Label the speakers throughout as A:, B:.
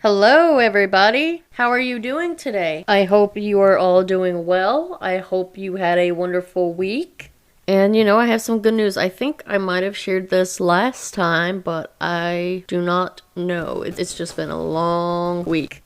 A: Hello, everybody. How are you doing today? I hope you are all doing well. I hope you had a wonderful week. And I have some good news. I think I might have shared this last time, but I do not know. It's just been a long week.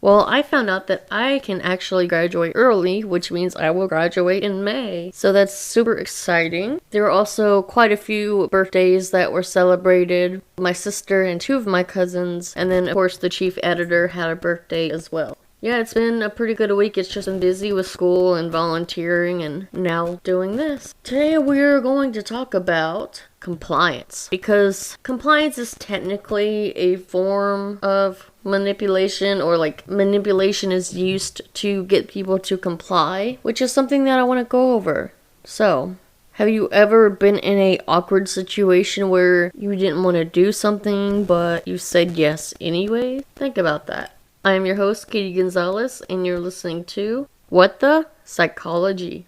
A: Well, I found out that I can actually graduate early, which means I will graduate in May. So that's super exciting. There were also quite a few birthdays that were celebrated. My sister and two of my cousins, and then of course the chief editor had a birthday as well. Yeah, it's been a pretty good week. It's just been busy with school and volunteering and now doing this. Today we're going to talk about compliance, because compliance is technically a form of manipulation, or manipulation is used to get people to comply, which is something that I want to go over. So, have you ever been in an awkward situation where you didn't want to do something but you said yes anyway? Think about that. I am your host, Katie Gonzalez, and you're listening to What the Psychology.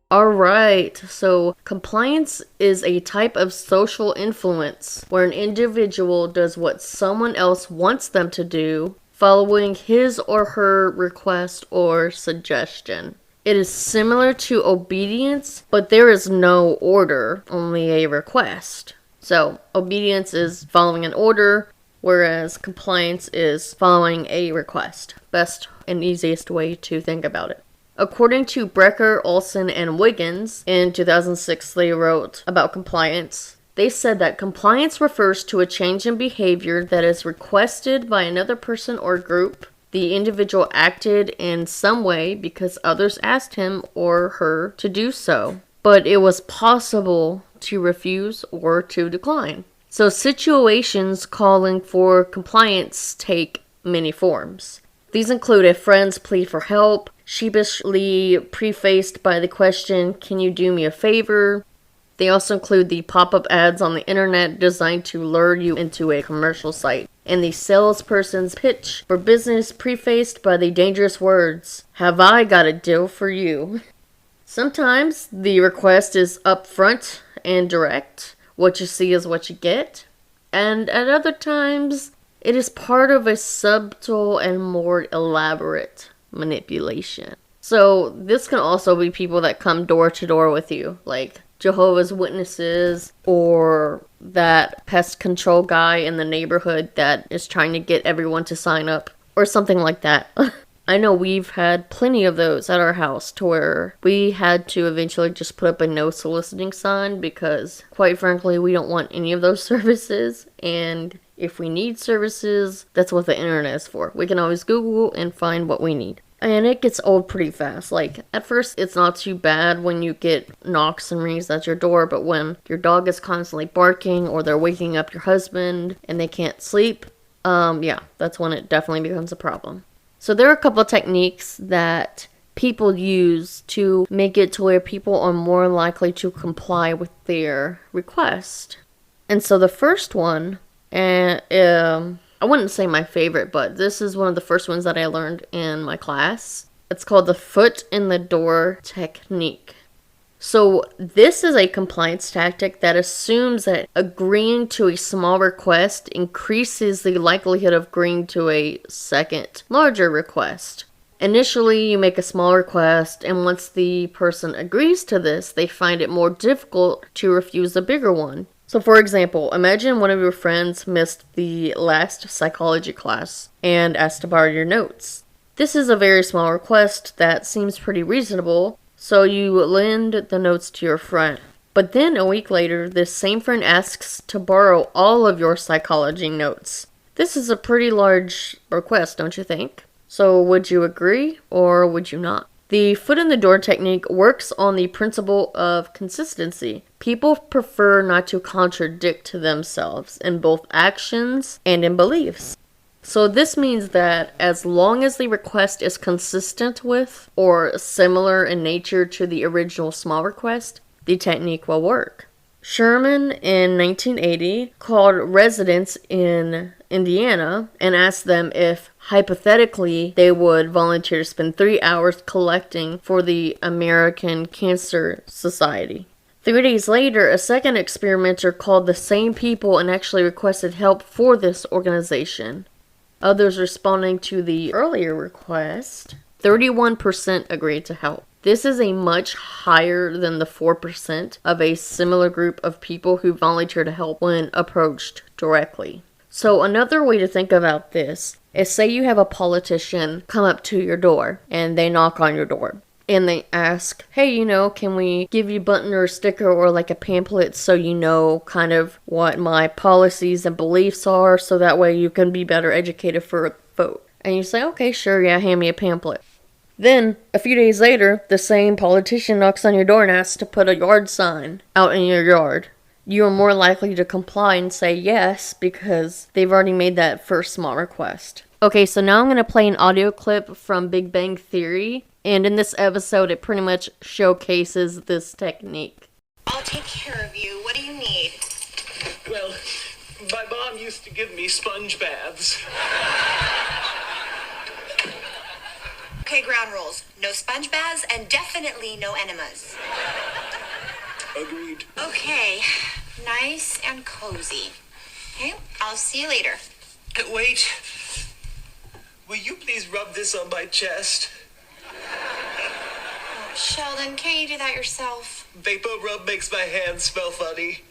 A: Alright, so compliance is a type of social influence where an individual does what someone else wants them to do, following his or her request or suggestion. It is similar to obedience, but there is no order, only a request. So, obedience is following an order, whereas compliance is following a request. Best and easiest way to think about it. According to Brecker, Olson, and Wiggins, in 2006 they wrote about compliance. They said that compliance refers to a change in behavior that is requested by another person or group. The individual acted in some way because others asked him or her to do so, but it was possible to refuse or to decline. So situations calling for compliance take many forms. These include a friend's plea for help, sheepishly prefaced by the question, "Can you do me a favor?" They also include the pop-up ads on the internet designed to lure you into a commercial site, and the salesperson's pitch for business prefaced by the dangerous words, "Have I got a deal for you?" Sometimes the request is upfront and direct. What you see is what you get. And at other times, it is part of a subtle and more elaborate manipulation. So this can also be people that come door to door with you, like Jehovah's Witnesses or that pest control guy in the neighborhood that is trying to get everyone to sign up or something like that. I know we've had plenty of those at our house to where we had to eventually just put up a no soliciting sign because, quite frankly, we don't want any of those services. And if we need services, that's what the internet is for. We can always Google and find what we need. And it gets old pretty fast. Like, at first, it's not too bad when you get knocks and rings at your door, but when your dog is constantly barking or they're waking up your husband and they can't sleep, that's when it definitely becomes a problem. So there are a couple of techniques that people use to make it to where people are more likely to comply with their request. And so the first one, I wouldn't say my favorite, but this is one of the first ones that I learned in my class. It's called the foot in the door technique. So this is a compliance tactic that assumes that agreeing to a small request increases the likelihood of agreeing to a second, larger request. Initially, you make a small request, and once the person agrees to this, they find it more difficult to refuse a bigger one. So for example, imagine one of your friends missed the last psychology class and asked to borrow your notes. This is a very small request that seems pretty reasonable, so you lend the notes to your friend. But then a week later, this same friend asks to borrow all of your psychology notes. This is a pretty large request, don't you think? So would you agree or would you not? The foot in the door technique works on the principle of consistency. People prefer not to contradict themselves in both actions and in beliefs. So this means that as long as the request is consistent with or similar in nature to the original small request, the technique will work. Sherman in 1980 called residents in Indiana and asked them if, hypothetically, they would volunteer to spend 3 hours collecting for the American Cancer Society. 3 days later, a second experimenter called the same people and actually requested help for this organization. Others responding to the earlier request, 31% agreed to help. This is a much higher than the 4% of a similar group of people who volunteer to help when approached directly. So another way to think about this is, say you have a politician come up to your door and they knock on your door and they ask, hey, can we give you a button or a sticker or like a pamphlet so you know kind of what my policies and beliefs are, so that way you can be better educated for a vote. And you say, okay, sure, yeah, hand me a pamphlet. Then, a few days later, the same politician knocks on your door and asks to put a yard sign out in your yard. You are more likely to comply and say yes because they've already made that first small request. Okay, so now I'm going to play an audio clip from Big Bang Theory, and in this episode it pretty much showcases this technique.
B: I'll take care of you. What do you need?
C: Well, my mom used to give me sponge baths.
B: Okay, ground rules. No sponge baths and definitely no enemas.
C: Agreed.
B: Okay, nice and cozy. Okay, I'll see you later.
C: Wait. Will you please rub this on my chest?
B: Oh, Sheldon, can't you do that yourself?
C: Vapor rub makes my hands smell funny.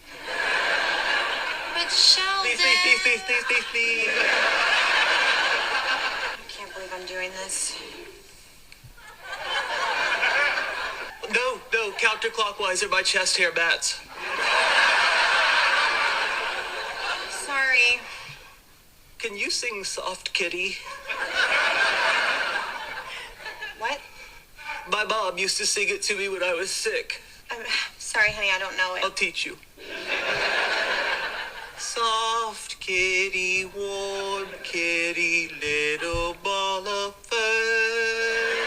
B: But Sheldon...
C: Please.
B: I can't believe I'm doing this.
C: No, counterclockwise are my chest hair mats.
B: Sorry.
C: Can you sing Soft Kitty?
B: What?
C: My mom used to sing it to me when I was sick.
B: Sorry, honey, I don't know it.
C: I'll teach you. Soft kitty, warm kitty, little ball of fur.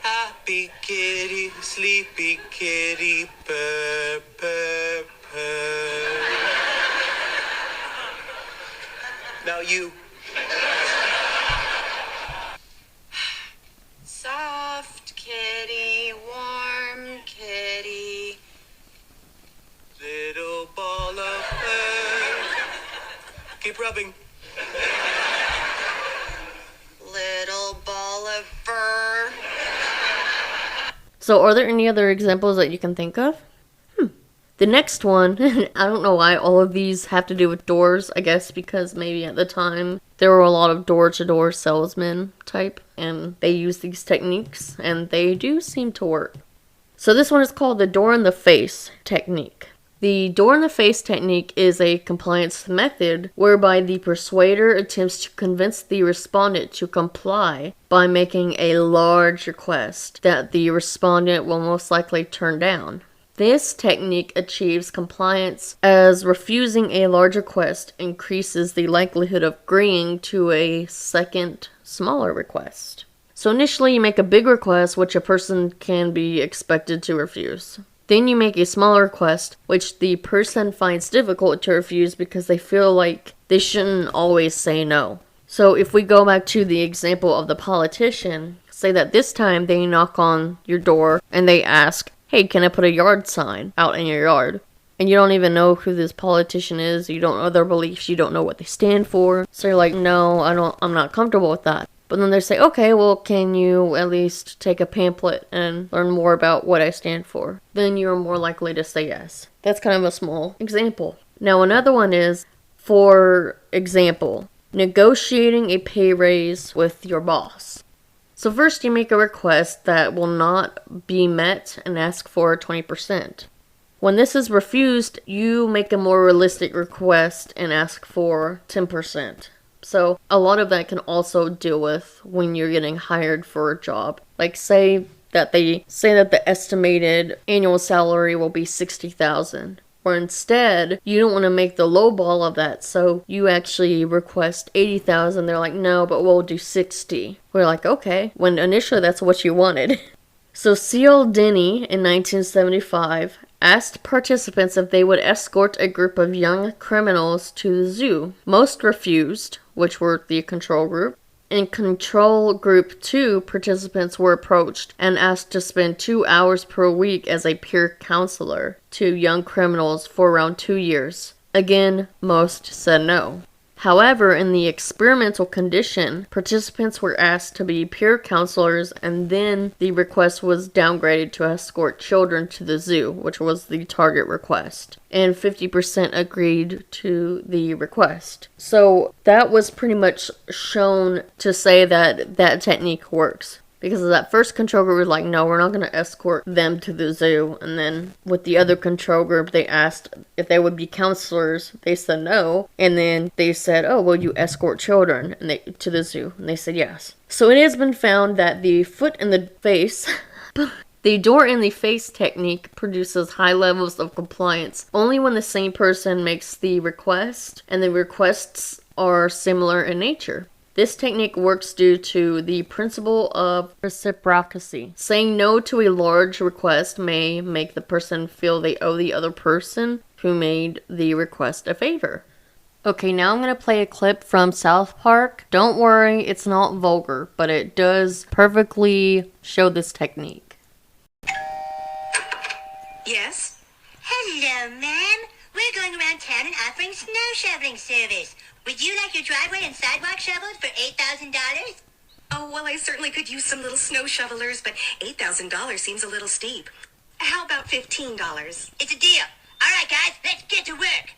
C: Happy kitty, sleepy kitty, purr, purr, purr. Now you.
B: Soft kitty, warm kitty.
C: Little ball of fur. Keep rubbing.
B: Little ball of fur.
A: So are there any other examples that you can think of? The next one, I don't know why all of these have to do with doors. I guess because maybe at the time there were a lot of door-to-door salesmen type, and they use these techniques, and they do seem to work. So this one is called the door in the face technique. The door in the face technique is a compliance method whereby the persuader attempts to convince the respondent to comply by making a large request that the respondent will most likely turn down. This technique achieves compliance as refusing a large request increases the likelihood of agreeing to a second, smaller request. So initially you make a big request which a person can be expected to refuse. Then you make a small request which the person finds difficult to refuse because they feel like they shouldn't always say no. So if we go back to the example of the politician, say that this time they knock on your door and they ask, hey, can I put a yard sign out in your yard? And you don't even know who this politician is, you don't know their beliefs, you don't know what they stand for. So you're like, no, I'm not comfortable with that. But then they say, okay, well, can you at least take a pamphlet and learn more about what I stand for? Then you're more likely to say yes. That's kind of a small example. Now another one is, for example, negotiating a pay raise with your boss. So first you make a request that will not be met and ask for 20%. When this is refused, you make a more realistic request and ask for 10%. So a lot of that can also deal with when you're getting hired for a job. Like say that the estimated annual salary will be $60,000. Or instead, you don't want to make the low ball of that, so you actually request $80,000. They're like, no, but we'll do 60. We're like, okay, when initially that's what you wanted. So C.L. Denny in 1975 asked participants if they would escort a group of young criminals to the zoo. Most refused, which were the control group. In control group 2, participants were approached and asked to spend 2 hours per week as a peer counselor to young criminals for around 2 years. Again, most said no. However, in the experimental condition, participants were asked to be peer counselors, and then the request was downgraded to escort children to the zoo, which was the target request. And 50% agreed to the request. So that was pretty much shown to say that that technique works. Because that first control group was like, no, we're not going to escort them to the zoo. And then with the other control group, they asked if they would be counselors. They said no. And then they said, oh, will you escort children to the zoo? And they said yes. So it has been found that the foot in the face... The door in the face technique produces high levels of compliance only when the same person makes the request and the requests are similar in nature. This technique works due to the principle of reciprocity. Saying no to a large request may make the person feel they owe the other person who made the request a favor. Okay, now I'm going to play a clip from South Park. Don't worry, it's not vulgar, but it does perfectly show this technique.
B: Yes?
D: Hello, ma'am. We're going around town and offering snow shoveling service. Would you like your driveway and sidewalk shoveled for $8,000?
B: Oh, well, I certainly could use some little snow shovelers, but $8,000 seems a little steep. How about $15?
D: It's a deal. All right, guys, let's get to work.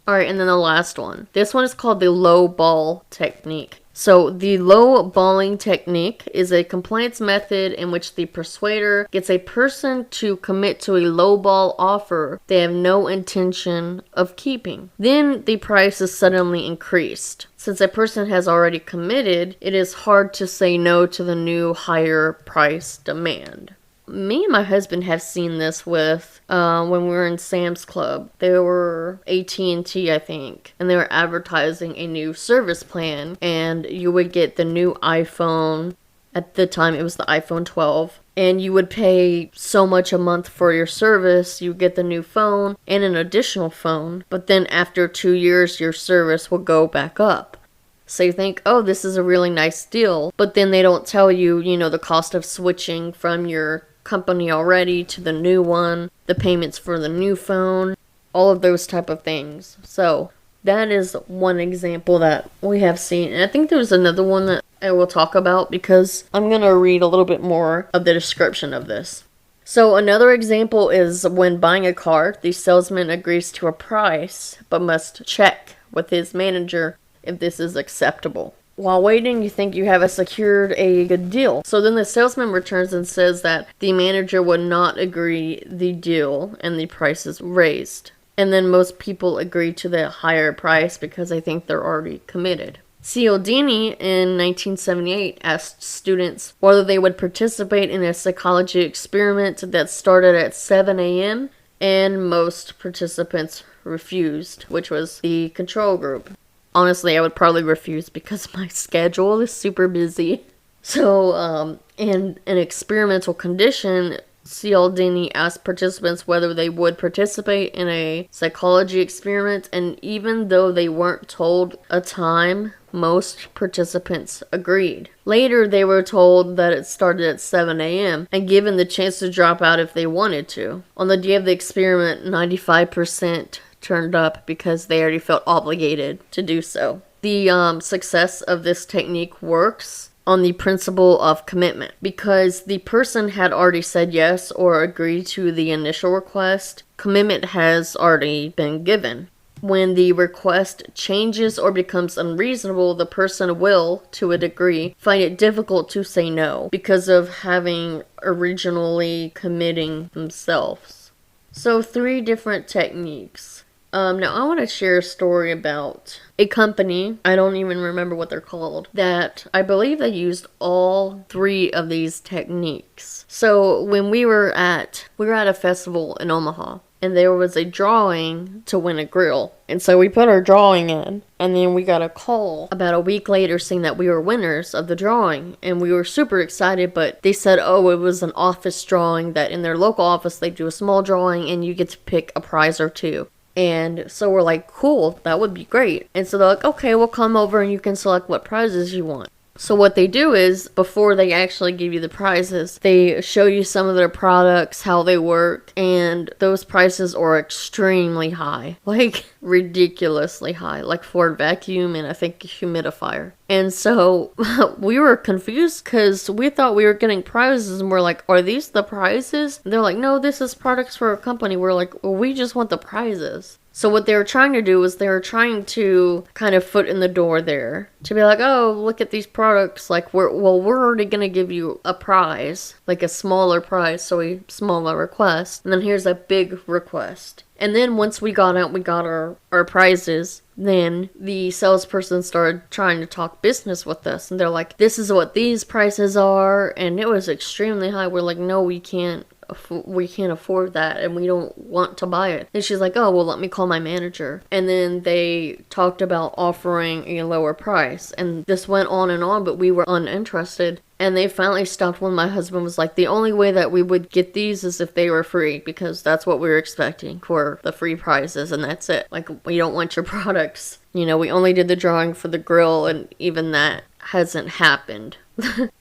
A: Alright, and then the last one. This one is called the low ball technique. So the low balling technique is a compliance method in which the persuader gets a person to commit to a low ball offer they have no intention of keeping. Then the price is suddenly increased. Since a person has already committed, it is hard to say no to the new higher price demand. Me and my husband have seen this with when we were in Sam's Club. They were AT&T, I think, and they were advertising a new service plan, and you would get the new iPhone. At the time, it was the iPhone 12, and you would pay so much a month for your service. You would get the new phone and an additional phone, but then after 2 years, your service will go back up. So you think, oh, this is a really nice deal, but then they don't tell you, the cost of switching from your company already to the new one, the payments for the new phone, all of those type of things. So that is one example that we have seen. And I think there's another one that I will talk about because I'm going to read a little bit more of the description of this. So another example is when buying a car, the salesman agrees to a price but must check with his manager if this is acceptable. While waiting, you think you have secured a good deal. So then the salesman returns and says that the manager would not agree the deal and the price is raised. And then most people agree to the higher price because they think they're already committed. Cialdini in 1978 asked students whether they would participate in a psychology experiment that started at 7 a.m. and most participants refused, which was the control group. Honestly, I would probably refuse because my schedule is super busy. So, in an experimental condition, Cialdini asked participants whether they would participate in a psychology experiment, and even though they weren't told a time, most participants agreed. Later, they were told that it started at 7 a.m. and given the chance to drop out if they wanted to. On the day of the experiment, 95% turned up because they already felt obligated to do so. The success of this technique works on the principle of commitment. Because the person had already said yes or agreed to the initial request, commitment has already been given. When the request changes or becomes unreasonable, the person will, to a degree, find it difficult to say no because of having originally committing themselves. So 3 different techniques. Now I want to share a story about a company, I don't even remember what they're called, that I believe they used all 3 of these techniques. So when we were at a festival in Omaha, and there was a drawing to win a grill. And so we put our drawing in, and then we got a call about a week later saying that we were winners of the drawing, and we were super excited, but they said, oh, it was an office drawing, that in their local office they do a small drawing and you get to pick a prize or two. And so we're like, cool, that would be great. And so they're like, okay, we'll come over and you can select what prizes you want. So what they do is, before they actually give you the prizes, they show you some of their products, how they work, and those prices are extremely high. Like, ridiculously high. Like Ford vacuum and I think a humidifier. And so we were confused because we thought we were getting prizes, and we're like, are these the prizes? And they're like, no, this is products for our company. We're like, well, we just want the prizes. So what they were trying to do was they were trying to kind of foot in the door there to be like, oh, look at these products. Like, we're already going to give you a prize, like a smaller prize, so a smaller request. And then here's a big request. And then once we got out, we got our prizes. Then the salesperson started trying to talk business with us. And they're like, this is what these prices are. And it was extremely high. We're like, no, we can't afford that, and we don't want to buy it. And she's like, oh, well, let me call my manager. And then they talked about offering a lower price, and this went on, but we were uninterested. And they finally stopped when my husband was like, the only way that we would get these is if they were free, because that's what we were expecting for the free prizes, and that's it. Like, we don't want your products. You know, we only did the drawing for the grill, and even that hasn't happened.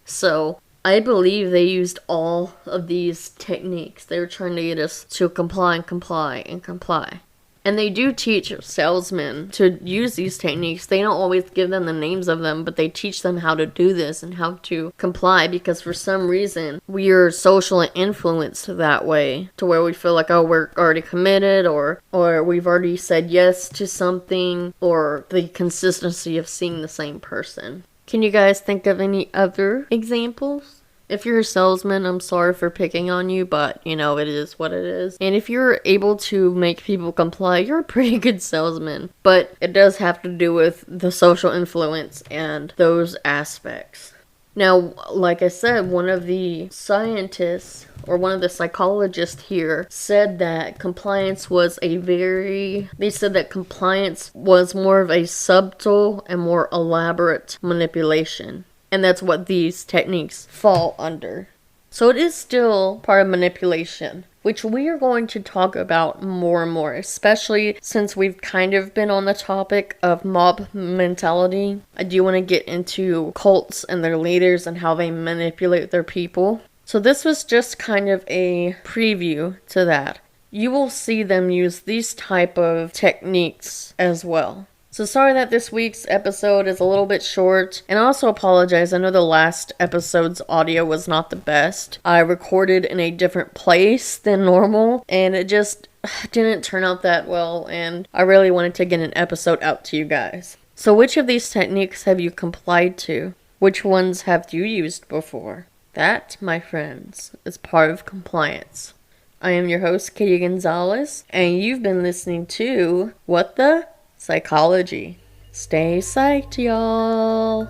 A: So I believe they used all of these techniques. They were trying to get us to comply. And they do teach salesmen to use these techniques. They don't always give them the names of them, but they teach them how to do this and how to comply, because for some reason we are socially influenced that way, to where we feel like, oh, we're already committed, or we've already said yes to something, or the consistency of seeing the same person. Can you guys think of any other examples? If you're a salesman, I'm sorry for picking on you, but, you know, it is what it is. And if you're able to make people comply, you're a pretty good salesman. But it does have to do with the social influence and those aspects. Now, like I said, one of the scientists, or one of the psychologists here, said that compliance was more of a subtle and more elaborate manipulation. And that's what these techniques fall under. So it is still part of manipulation, which we are going to talk about more and more, especially since we've kind of been on the topic of mob mentality. I do want to get into cults and their leaders and how they manipulate their people. So this was just kind of a preview to that. You will see them use these type of techniques as well. So sorry that this week's episode is a little bit short, and I also apologize. I know the last episode's audio was not the best. I recorded in a different place than normal, and it just didn't turn out that well, and I really wanted to get an episode out to you guys. So which of these techniques have you complied to? Which ones have you used before? That, my friends, is part of compliance. I am your host, Katie Gonzalez, and you've been listening to What the Psychology. Stay psyched, y'all.